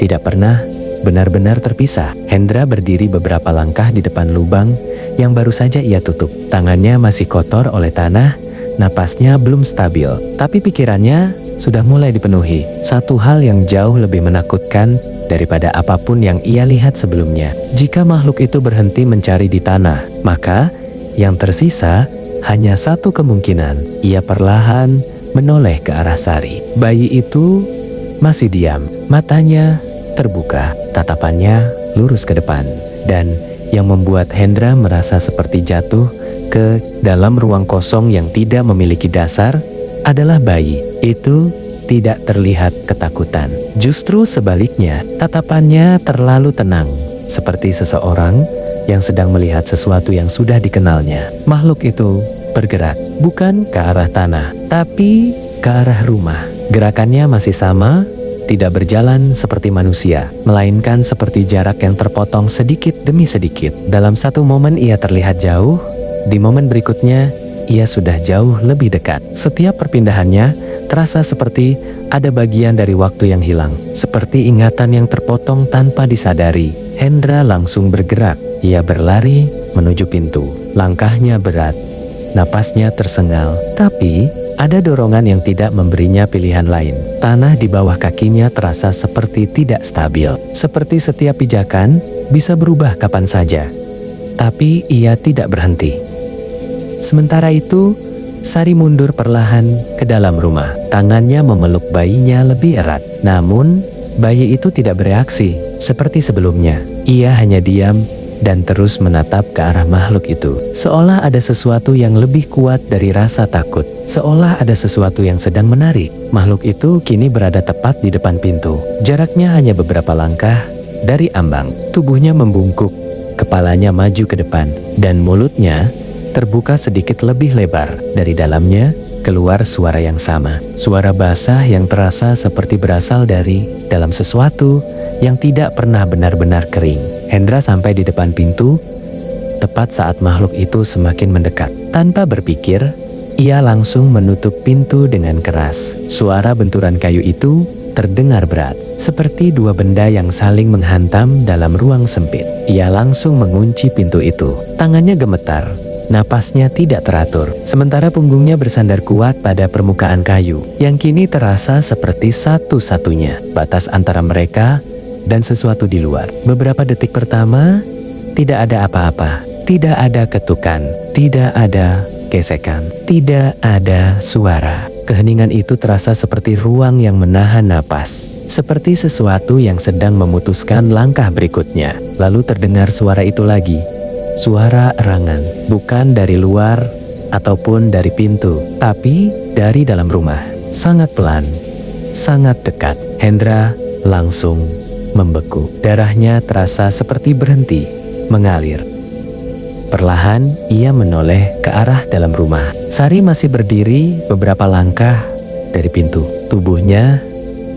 tidak pernah benar-benar terpisah. Hendra berdiri beberapa langkah di depan lubang yang baru saja ia tutup. Tangannya masih kotor oleh tanah, napasnya belum stabil, tapi pikirannya sudah mulai dipenuhi satu hal yang jauh lebih menakutkan daripada apapun yang ia lihat sebelumnya. Jika makhluk itu berhenti mencari di tanah, maka yang tersisa hanya satu kemungkinan. Ia perlahan menoleh ke arah Sari. Bayi itu masih diam, matanya terbuka, tatapannya lurus ke depan. Dan yang membuat Hendra merasa seperti jatuh ke dalam ruang kosong yang tidak memiliki dasar adalah bayi itu tidak terlihat ketakutan. Justru sebaliknya, tatapannya terlalu tenang, seperti seseorang yang sedang melihat sesuatu yang sudah dikenalnya. Makhluk itu bergerak, bukan ke arah tanah, tapi ke arah rumah. Gerakannya masih sama, tidak berjalan seperti manusia, melainkan seperti jarak yang terpotong sedikit demi sedikit. Dalam satu momen ia terlihat jauh, di momen berikutnya ia sudah jauh lebih dekat. Setiap perpindahannya terasa seperti ada bagian dari waktu yang hilang, seperti ingatan yang terpotong tanpa disadari. Hendra langsung bergerak. Ia berlari menuju pintu. Langkahnya berat, napasnya tersengal, tapi ada dorongan yang tidak memberinya pilihan lain. Tanah di bawah kakinya terasa seperti tidak stabil, seperti setiap pijakan bisa berubah kapan saja. Tapi ia tidak berhenti. Sementara itu, Sari mundur perlahan ke dalam rumah. Tangannya memeluk bayinya lebih erat. Namun, bayi itu tidak bereaksi seperti sebelumnya. Ia hanya diam dan terus menatap ke arah makhluk itu. Seolah ada sesuatu yang lebih kuat dari rasa takut. Seolah ada sesuatu yang sedang menarik. Makhluk itu kini berada tepat di depan pintu. Jaraknya hanya beberapa langkah dari ambang. Tubuhnya membungkuk, kepalanya maju ke depan, dan mulutnya terbuka sedikit lebih lebar. Dari dalamnya keluar suara yang sama. Suara basah yang terasa seperti berasal dari dalam sesuatu yang tidak pernah benar-benar kering. Hendra sampai di depan pintu, tepat saat makhluk itu semakin mendekat. Tanpa berpikir, ia langsung menutup pintu dengan keras. Suara benturan kayu itu terdengar berat, seperti dua benda yang saling menghantam dalam ruang sempit. Ia langsung mengunci pintu itu. Tangannya gemetar, napasnya tidak teratur, sementara punggungnya bersandar kuat pada permukaan kayu, yang kini terasa seperti satu-satunya batas antara mereka dan sesuatu di luar. Beberapa detik pertama, tidak ada apa-apa. Tidak ada ketukan, tidak ada gesekan, tidak ada suara. Keheningan itu terasa seperti ruang yang menahan napas, seperti sesuatu yang sedang memutuskan langkah berikutnya. Lalu terdengar suara itu lagi. Suara erangan, bukan dari luar ataupun dari pintu, tapi dari dalam rumah. Sangat pelan, sangat dekat. Hendra langsung membeku. Darahnya terasa seperti berhenti mengalir. Perlahan ia menoleh ke arah dalam rumah. Sari masih berdiri beberapa langkah dari pintu. Tubuhnya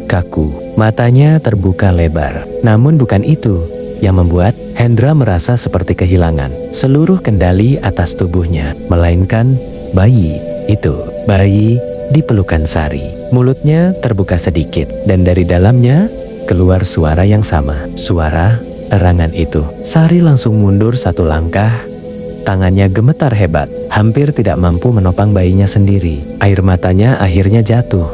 kaku, matanya terbuka lebar. Namun bukan itu yang membuat Hendra merasa seperti kehilangan seluruh kendali atas tubuhnya, melainkan bayi itu. Bayi di pelukan Sari. Mulutnya terbuka sedikit dan dari dalamnya keluar suara yang sama, suara erangan itu. Sari langsung mundur satu langkah, tangannya gemetar hebat, hampir tidak mampu menopang bayinya sendiri. Air matanya akhirnya jatuh,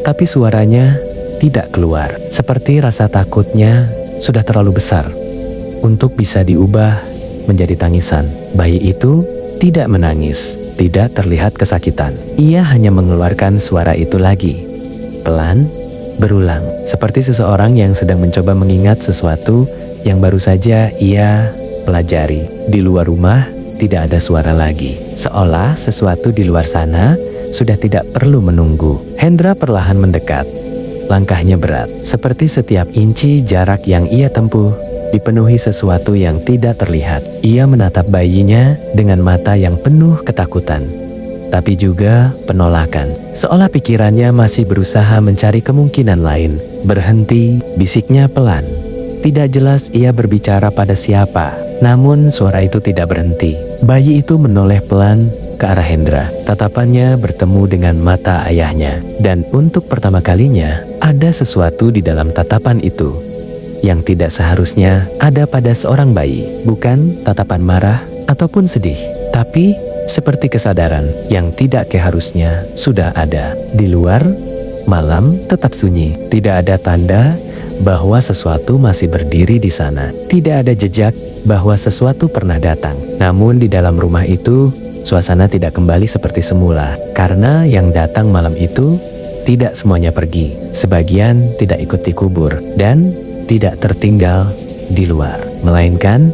tapi suaranya tidak keluar, seperti rasa takutnya sudah terlalu besar untuk bisa diubah menjadi tangisan. Bayi itu tidak menangis, tidak terlihat kesakitan. Ia hanya mengeluarkan suara itu lagi, pelan, berulang, seperti seseorang yang sedang mencoba mengingat sesuatu yang baru saja ia pelajari. Di luar rumah tidak ada suara lagi, seolah sesuatu di luar sana sudah tidak perlu menunggu. Hendra perlahan mendekat. Langkahnya berat, seperti setiap inci jarak yang ia tempuh dipenuhi sesuatu yang tidak terlihat. Ia menatap bayinya dengan mata yang penuh ketakutan, tapi juga penolakan. Seolah pikirannya masih berusaha mencari kemungkinan lain. Berhenti, bisiknya pelan. Tidak jelas ia berbicara pada siapa, namun suara itu tidak berhenti. Bayi itu menoleh pelan ke arah Hendra. Tatapannya bertemu dengan mata ayahnya. Dan untuk pertama kalinya, ada sesuatu di dalam tatapan itu yang tidak seharusnya ada pada seorang bayi. Bukan tatapan marah ataupun sedih, tapi seperti kesadaran yang tidak keharusnya sudah ada. Di luar, malam tetap sunyi. Tidak ada tanda bahwa sesuatu masih berdiri di sana. Tidak ada jejak bahwa sesuatu pernah datang. Namun di dalam rumah itu, suasana tidak kembali seperti semula. Karena yang datang malam itu tidak semuanya pergi. Sebagian tidak ikut dikubur dan tidak tertinggal di luar, melainkan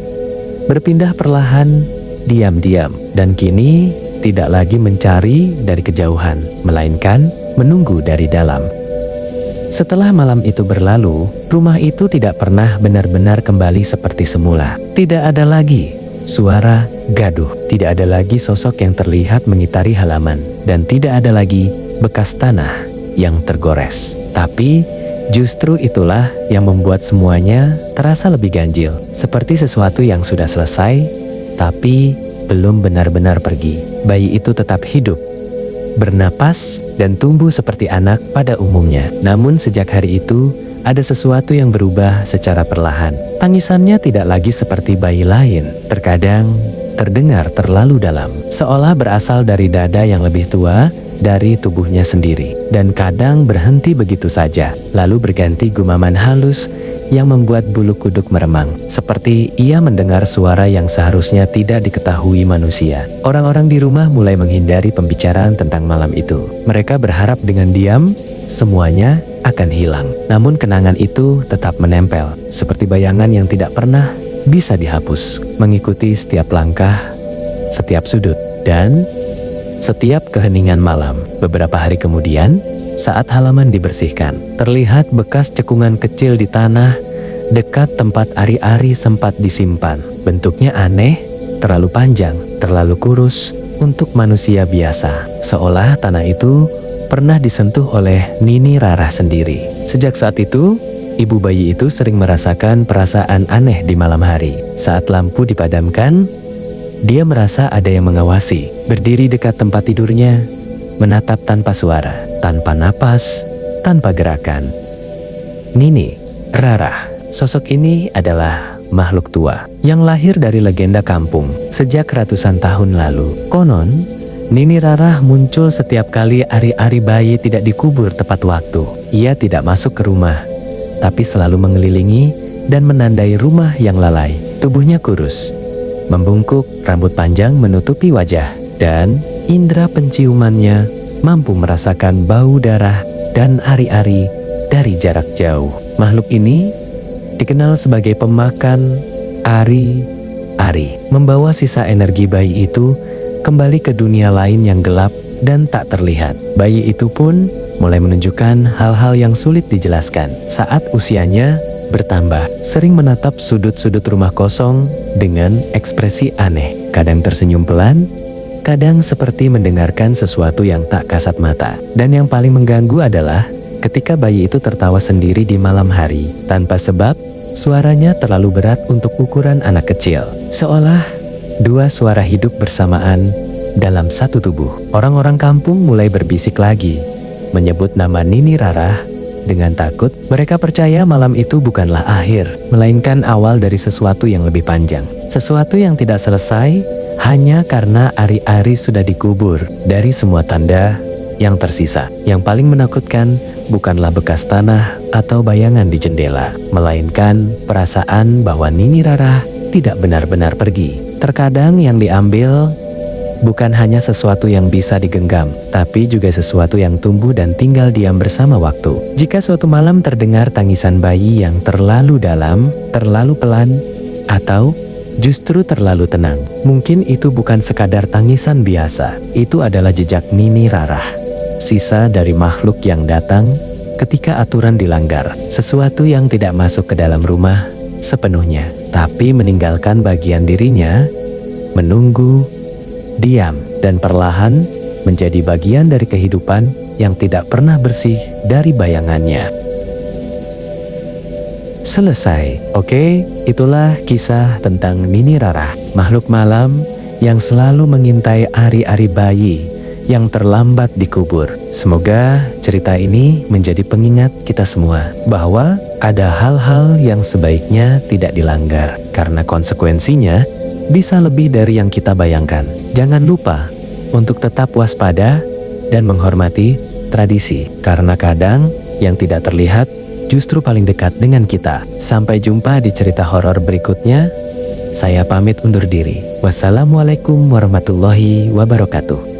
berpindah perlahan, diam-diam, dan kini tidak lagi mencari dari kejauhan, melainkan menunggu dari dalam. Setelah malam itu berlalu, rumah itu tidak pernah benar-benar kembali seperti semula. Tidak ada lagi suara gaduh, tidak ada lagi sosok yang terlihat mengitari halaman, dan tidak ada lagi bekas tanah yang tergores. Tapi justru itulah yang membuat semuanya terasa lebih ganjil, seperti sesuatu yang sudah selesai, tapi belum benar-benar pergi. Bayi itu tetap hidup, bernapas, dan tumbuh seperti anak pada umumnya. Namun sejak hari itu, ada sesuatu yang berubah secara perlahan. Tangisannya tidak lagi seperti bayi lain. Terkadang terdengar terlalu dalam, seolah berasal dari dada yang lebih tua dari tubuhnya sendiri. Dan kadang berhenti begitu saja, lalu berganti gumaman halus yang membuat bulu kuduk meremang, seperti ia mendengar suara yang seharusnya tidak diketahui manusia. Orang-orang di rumah mulai menghindari pembicaraan tentang malam itu. Mereka berharap dengan diam semuanya akan hilang. Namun kenangan itu tetap menempel, seperti bayangan yang tidak pernah bisa dihapus, mengikuti setiap langkah, setiap sudut, dan setiap keheningan malam. Beberapa hari kemudian, saat halaman dibersihkan, terlihat bekas cekungan kecil di tanah dekat tempat ari-ari sempat disimpan. Bentuknya aneh, terlalu panjang, terlalu kurus untuk manusia biasa, seolah tanah itu pernah disentuh oleh Nini Rarah sendiri. Sejak saat itu, ibu bayi itu sering merasakan perasaan aneh di malam hari. Saat lampu dipadamkan, dia merasa ada yang mengawasi, berdiri dekat tempat tidurnya, menatap tanpa suara, tanpa napas, tanpa gerakan. Nini Rarah, sosok ini adalah makhluk tua yang lahir dari legenda kampung sejak ratusan tahun lalu. Konon, Nini Rarah muncul setiap kali ari-ari bayi tidak dikubur tepat waktu. Ia tidak masuk ke rumah, tapi selalu mengelilingi dan menandai rumah yang lalai. Tubuhnya kurus, membungkuk, rambut panjang menutupi wajah, dan indera penciumannya mampu merasakan bau darah dan ari-ari dari jarak jauh. Makhluk ini dikenal sebagai pemakan ari-ari, membawa sisa energi bayi itu kembali ke dunia lain yang gelap dan tak terlihat. Bayi itu pun mulai menunjukkan hal-hal yang sulit dijelaskan. Saat usianya bertambah, sering menatap sudut-sudut rumah kosong dengan ekspresi aneh. Kadang tersenyum pelan, kadang seperti mendengarkan sesuatu yang tak kasat mata. Dan yang paling mengganggu adalah ketika bayi itu tertawa sendiri di malam hari. Tanpa sebab, suaranya terlalu berat untuk ukuran anak kecil. Seolah dua suara hidup bersamaan dalam satu tubuh. Orang-orang kampung mulai berbisik lagi, menyebut nama Nini Rarah dengan takut. Mereka percaya malam itu bukanlah akhir, melainkan awal dari sesuatu yang lebih panjang. Sesuatu yang tidak selesai hanya karena ari-ari sudah dikubur. Dari semua tanda yang tersisa, yang paling menakutkan bukanlah bekas tanah atau bayangan di jendela, melainkan perasaan bahwa Nini Rarah tidak benar-benar pergi. Terkadang yang diambil bukan hanya sesuatu yang bisa digenggam, tapi juga sesuatu yang tumbuh dan tinggal diam bersama waktu. Jika suatu malam terdengar tangisan bayi yang terlalu dalam, terlalu pelan, atau justru terlalu tenang, mungkin itu bukan sekadar tangisan biasa. Itu adalah jejak Nini Rarah, sisa dari makhluk yang datang ketika aturan dilanggar, sesuatu yang tidak masuk ke dalam rumah sepenuhnya, tapi meninggalkan bagian dirinya, menunggu, diam, dan perlahan menjadi bagian dari kehidupan yang tidak pernah bersih dari bayangannya. Selesai. Oke, itulah kisah tentang Nini Rarah, makhluk malam yang selalu mengintai ari-ari bayi yang terlambat dikubur. Semoga cerita ini menjadi pengingat kita semua bahwa ada hal-hal yang sebaiknya tidak dilanggar, karena konsekuensinya bisa lebih dari yang kita bayangkan. Jangan lupa untuk tetap waspada dan menghormati tradisi, karena kadang yang tidak terlihat justru paling dekat dengan kita. Sampai jumpa di cerita horor berikutnya. Saya pamit undur diri. Wassalamualaikum warahmatullahi wabarakatuh.